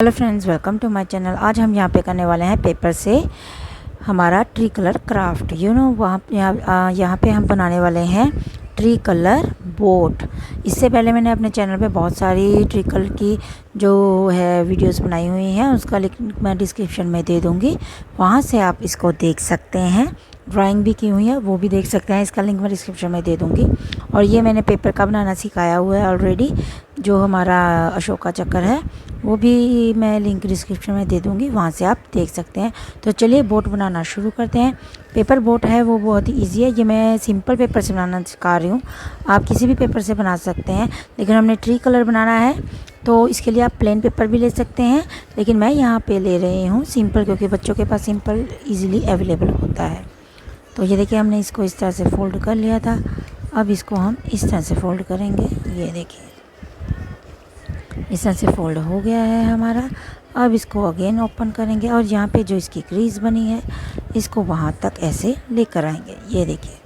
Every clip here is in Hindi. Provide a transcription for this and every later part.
Hello friends, welcome to my channel. आज हम यहाँ पे करने वाले हैं पेपर से हमारा ट्री कलर क्राफ्ट। यहाँ पे हम बनाने वाले हैं ट्री कलर बोट। इससे पहले मैंने अपने चैनल पे बहुत सारी ट्री कलर की जो है वीडियोस बनाई हुई हैं, उसका लिंक मैं डिस्क्रिप्शन में दे दूँगी, वहाँ से आप इसको देख सकते हैं। ड्राइंग भी की हुई है, वो भी देख सकते हैं, इसका लिंक मैं डिस्क्रिप्शन में दे दूँगी। और ये मैंने पेपर का बनाना सिखाया हुआ है ऑलरेडी, जो हमारा अशोका चक्र है वो भी मैं लिंक डिस्क्रिप्शन में दे दूँगी, वहाँ से आप देख सकते हैं। तो चलिए बोट बनाना शुरू करते हैं। पेपर बोट है वो बहुत ही ईजी है। ये मैं सिंपल पेपर से बनाना सिखा रही हूँ, आप किसी भी पेपर से बना सकते हैं, लेकिन हमने ट्री कलर बनाना है तो इसके लिए आप प्लेन पेपर भी ले सकते हैं, लेकिन मैं यहाँ पे ले रही हूँ सिंपल, क्योंकि बच्चों के पास सिंपल ईजिली अवेलेबल होता है। तो ये देखिए, हमने इसको इस तरह से फ़ोल्ड कर लिया था। अब इसको हम इस तरह से फ़ोल्ड करेंगे। ये देखिए, इस तरह से फ़ोल्ड हो गया है हमारा। अब इसको अगेन ओपन करेंगे और यहाँ पे जो इसकी क्रीज़ बनी है इसको वहाँ तक ऐसे लेकर आएंगे। ये देखिए,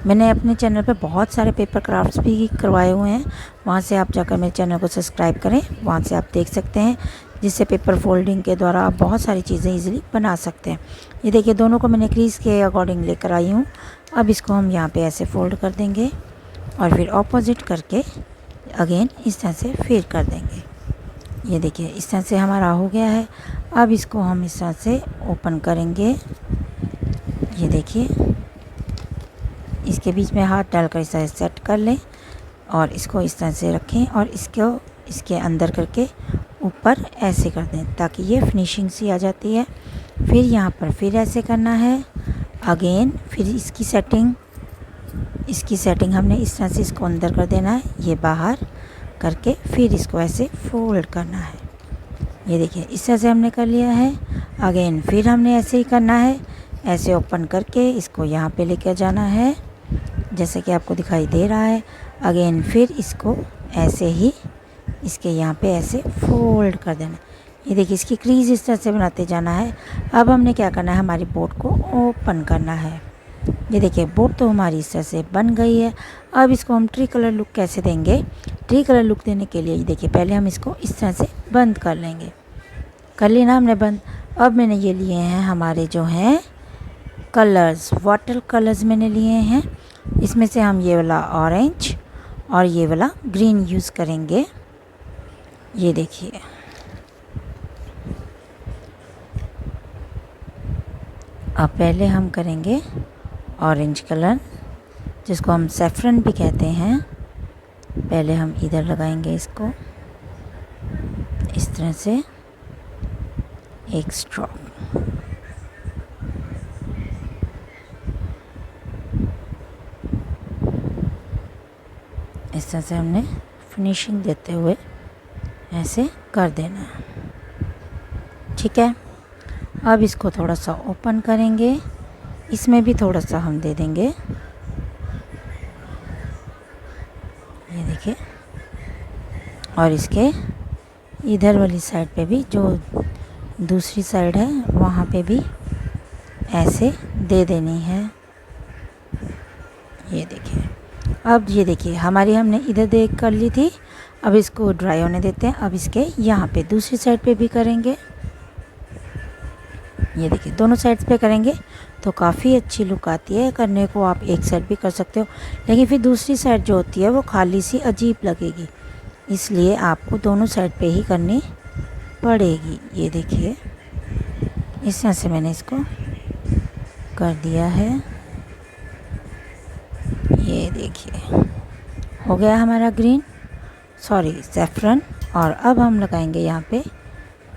मैंने अपने चैनल पे बहुत सारे पेपर क्राफ्ट्स भी करवाए हुए हैं, वहाँ से आप जाकर मेरे चैनल को सब्सक्राइब करें, वहाँ से आप देख सकते हैं, जिससे पेपर फोल्डिंग के द्वारा आप बहुत सारी चीज़ें ईजिली बना सकते हैं। ये देखिए, दोनों को मैंने क्रीज़ के अकॉर्डिंग लेकर आई हूँ। अब इसको हम यहाँ पे ऐसे फ़ोल्ड कर देंगे और फिर ऑपोजिट करके अगेन इस तरह से फिर कर देंगे। ये देखिए, इस तरह से हमारा हो गया है। अब इसको हम इस तरह से ओपन करेंगे। ये देखिए, इसके बीच में हाथ डालकर इस तरह सेट कर लें और इसको इस तरह से रखें और इसको इसके अंदर करके ऊपर ऐसे कर दें, ताकि ये फिनिशिंग सी आ जाती है। फिर यहाँ पर फिर ऐसे करना है अगेन। फिर इसकी सेटिंग हमने इस तरह से इसको अंदर कर देना है, ये बाहर करके फिर इसको ऐसे फोल्ड करना है। ये देखिए, इस तरह से हमने कर लिया है। अगेन फिर हमने ऐसे ही करना है, ऐसे ओपन करके इसको यहाँ पे लेकर जाना है, जैसे कि आपको दिखाई दे रहा है। अगेन फिर इसको ऐसे ही इसके यहाँ पे ऐसे फोल्ड कर देना। ये देखिए, इसकी क्रीज इस तरह से बनाते जाना है। अब हमने क्या करना है, हमारी बोट को ओपन करना है। ये देखिए, बोट तो हमारी इस तरह से बन गई है। अब इसको हम ट्री कलर लुक कैसे देंगे? ट्री कलर लुक देने के लिए देखिए, पहले हम इसको इस तरह से बंद कर लेंगे। कर लिया हमने बंद। अब मैंने ये लिए हैं हमारे जो हैं कलर्स, वाटर कलर्स मैंने लिए हैं। इसमें से हम ये वाला ऑरेंज और ये वाला ग्रीन यूज़ करेंगे। ये देखिए, अब पहले हम करेंगे ऑरेंज कलर, जिसको हम सैफरन भी कहते हैं। पहले हम इधर लगाएंगे इसको इस तरह से एक स्ट्रोक। इस तरह से हमने फिनिशिंग देते हुए ऐसे कर देना, ठीक है। अब इसको थोड़ा सा ओपन करेंगे, इसमें भी थोड़ा सा हम दे देंगे। ये देखिए, और इसके इधर वाली साइड पे भी, जो दूसरी साइड है वहाँ पे भी ऐसे दे देनी है। ये देखिए, अब ये देखिए, हमने इधर देख कर ली थी। अब इसको ड्राई होने देते हैं। अब इसके यहाँ पे दूसरी साइड पे भी करेंगे। ये देखिए, दोनों साइड्स पे करेंगे तो काफ़ी अच्छी लुक आती है। करने को आप एक साइड भी कर सकते हो, लेकिन फिर दूसरी साइड जो होती है वो खाली सी अजीब लगेगी, इसलिए आपको दोनों साइड पे ही करनी पड़ेगी। ये देखिए, इस तरह से मैंने इसको कर दिया है। ये देखिए, हो गया हमारा सैफरन। और अब हम लगाएंगे यहाँ पे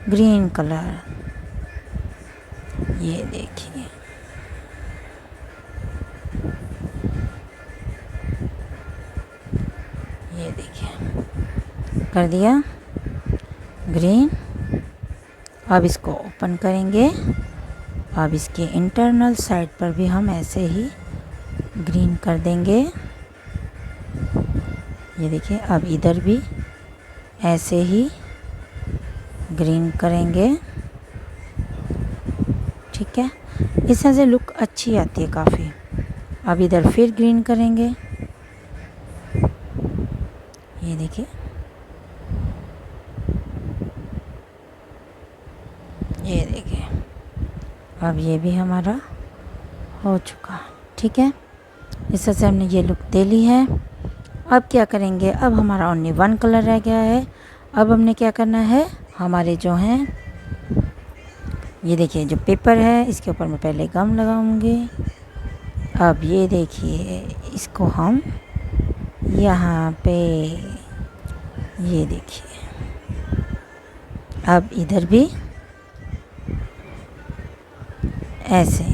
ग्रीन कलर। ये देखिए, ये देखिए, कर दिया ग्रीन। अब इसको ओपन करेंगे। अब इसके इंटरनल साइड पर भी हम ऐसे ही ग्रीन कर देंगे। ये देखिए, अब इधर भी ऐसे ही ग्रीन करेंगे, ठीक है। इस तरह से लुक अच्छी आती है काफ़ी। अब इधर फिर ग्रीन करेंगे। ये देखिए, ये देखिए, अब ये भी हमारा हो चुका। ठीक है, इस तरह से हमने ये लुक दे ली है। अब क्या करेंगे, अब हमारा ओनली वन कलर रह गया है। अब हमने क्या करना है, हमारे जो हैं ये देखिए जो पेपर है इसके ऊपर मैं पहले गम लगाऊंगी। अब ये देखिए इसको हम यहाँ पे, ये देखिए, अब इधर भी ऐसे,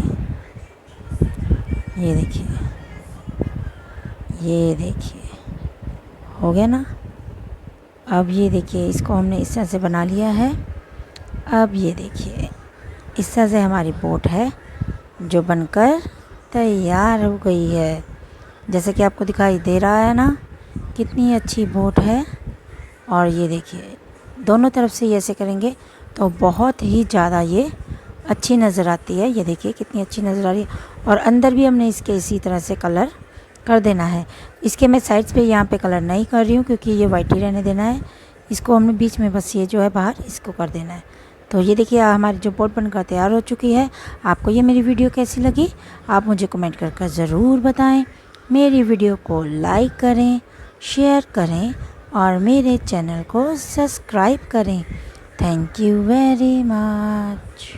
ये देखिए, ये देखिए, हो गया ना। अब ये देखिए इसको हमने इस तरह से बना लिया है। अब ये देखिए इस तरह से हमारी बोट है जो बनकर तैयार हो गई है। जैसे कि आपको दिखाई दे रहा है ना, कितनी अच्छी बोट है। और ये देखिए दोनों तरफ से ये ऐसे करेंगे तो बहुत ही ज़्यादा ये अच्छी नज़र आती है। ये देखिए कितनी अच्छी नज़र आ रही है। और अंदर भी हमने इसके इसी तरह से कलर कर देना है। इसके मैं साइड्स पे यहाँ पे कलर नहीं कर रही हूँ क्योंकि ये वाइट ही रहने देना है। इसको हमने बीच में बस ये जो है बाहर इसको कर देना है। तो ये देखिए हमारी जो बोट बनकर तैयार हो चुकी है। आपको ये मेरी वीडियो कैसी लगी आप मुझे कमेंट कर ज़रूर बताएं। मेरी वीडियो को लाइक करें, शेयर करें और मेरे चैनल को सब्सक्राइब करें। Thank you very much.